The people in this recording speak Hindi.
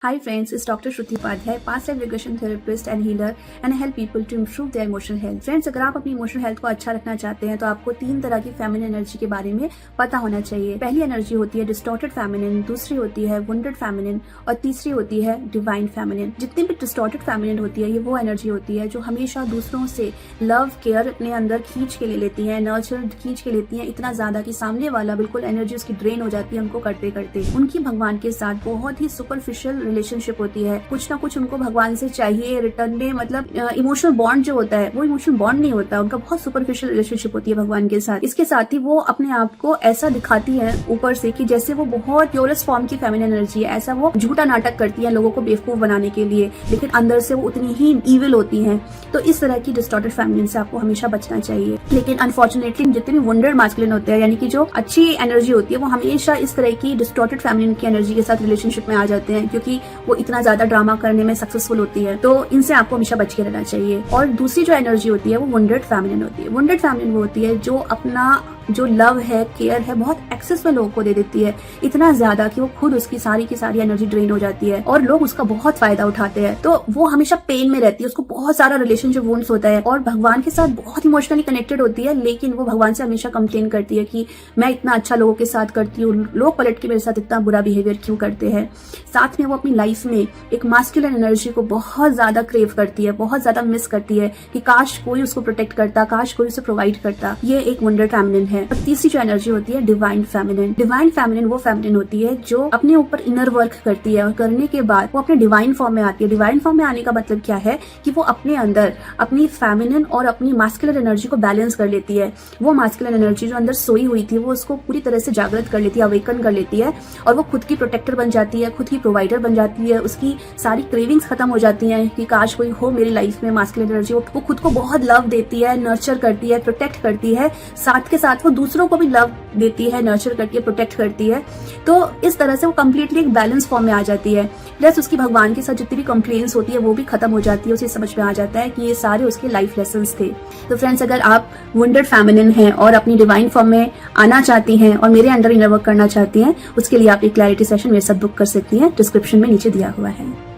Hi friends, it's Dr. Shruti Upadhyay, past life regression therapist and healer, and I help people to improve their emotional health. Friends, अगर आप अपनी इमोशनल हेल्थ को अच्छा रखना चाहते हैं तो आपको 3 तरह की फेमिनिन एनर्जी के बारे में पता होना चाहिए। पहली एनर्जी होती है डिस्टॉर्टेड फेमिनिन, दूसरी होती है वुंडेड फेमिनिन और तीसरी होती है डिवाइन फेमिनिन। जितनी भी डिस्टॉर्टेड फेमिनिन होती है ये वो एनर्जी होती है जो हमेशा दूसरों से लव केयर अपने अंदर खींच के ले लेती है, नर्चर खींच के लेती है इतना ज्यादा कि सामने वाला बिल्कुल एनर्जी उसकी ड्रेन हो जाती है उनको करते करते। उनकी भगवान के साथ बहुत ही सुपरफिशियल रिलेशनशिप होती है, कुछ ना कुछ उनको भगवान से चाहिए रिटर्न में, मतलब इमोशनल बॉन्ड जो होता है वो इमोशनल बॉन्ड नहीं होता, उनका बहुत सुपरफिशियल रिलेशनशिप होती है भगवान के साथ। इसके साथ ही वो अपने आप को ऐसा दिखाती है ऊपर से कि जैसे वो बहुत प्योरेस्ट फॉर्म की फेमिनिन एनर्जी है, ऐसा वो झूठा नाटक करती है लोगों को बेवकूफ बनाने के लिए, लेकिन अंदर से वो उतनी ही इविल होती है। तो इस तरह की डिस्टॉर्टेड फेमिनिन से आपको हमेशा बचना चाहिए। लेकिन अनफॉर्चुनेटली जितने भी वुंडेड मास्कुलिन होते हैं, यानी कि जो अच्छी एनर्जी होती है, वो हमेशा इस तरह की डिस्टॉर्टेड फेमिनिन की एनर्जी के साथ रिलेशनशिप में आ जाते हैं क्योंकि वो इतना ज्यादा ड्रामा करने में सक्सेसफुल होती है। तो इनसे आपको हमेशा बच के रहना चाहिए। और दूसरी जो एनर्जी होती है वो वुंडेड फेमिनिन होती है। वुंडेड फेमिनिन वो होती है जो अपना जो लव है, केयर है, बहुत एक्सेस में लोगों को दे देती है, इतना ज्यादा कि वो खुद उसकी सारी की सारी एनर्जी ड्रेन हो जाती है और लोग उसका बहुत फायदा उठाते हैं। तो वो हमेशा पेन में रहती है, उसको बहुत सारा रिलेशनशिप वुंड्स होता है और भगवान के साथ बहुत इमोशनली कनेक्टेड होती है, लेकिन वो भगवान से हमेशा कंप्लेन करती है कि मैं इतना अच्छा लोगों के साथ करती हूँ, लोग पलट के मेरे साथ इतना बुरा बिहेवियर क्यों करते हैं। साथ में वो अपनी लाइफ में एक मास्कुलिन एनर्जी को बहुत ज्यादा क्रेव करती है, बहुत ज्यादा मिस करती है कि काश कोई उसको प्रोटेक्ट करता, काश कोई उसे प्रोवाइड करता। ये एक वुंडेड फेमिनिन है। और तीसरी जो एनर्जी होती है डिवाइन फेमिनिन। डिवाइन फेमिनिन वो फेमिनिन होती है जो अपने ऊपर इनर वर्क करती है और करने के बाद वो अपने डिवाइन फॉर्म में आती है। डिवाइन फॉर्म में आने का मतलब क्या है कि वो अपने अंदर अपनी फेमिनिन और अपनी मास्कुलिन एनर्जी को बैलेंस कर लेती है। वो मास्कुलिन एनर्जी जो अंदर सोई हुई थी वो उसको पूरी तरह से जागृत कर लेती है, अवेकन कर लेती है और वो खुद की प्रोटेक्टर बन जाती है, खुद की प्रोवाइडर बन जाती है। उसकी सारी क्रेविंग्स खत्म हो जाती हैं कि काश कोई हो मेरी लाइफ में मास्कुलिन एनर्जी। वो खुद को बहुत लव देती है, नर्चर करती है, प्रोटेक्ट करती है, साथ के साथ वो दूसरों को भी लव देती है, नर्चर करती है, प्रोटेक्ट करती है। तो इस तरह से वो कंप्लीटली एक बैलेंस फॉर्म में आ जाती है। प्लस उसकी भगवान के साथ जितनी भी कंप्लेंट्स होती है वो भी खत्म हो जाती है। उसे समझ में आ जाता है कि ये सारे उसके लाइफ लेसन्स थे। तो फ्रेंड्स, अगर आप वुंडेड फेमिनिन हैं और अपनी डिवाइन फॉर्म में आना चाहती हैं और मेरे अंडर इनर वर्क करना चाहती हैं, उसके लिए आप एक क्लैरिटी सेशन मेरे साथ बुक कर सकती हैं, डिस्क्रिप्शन में नीचे दिया हुआ है।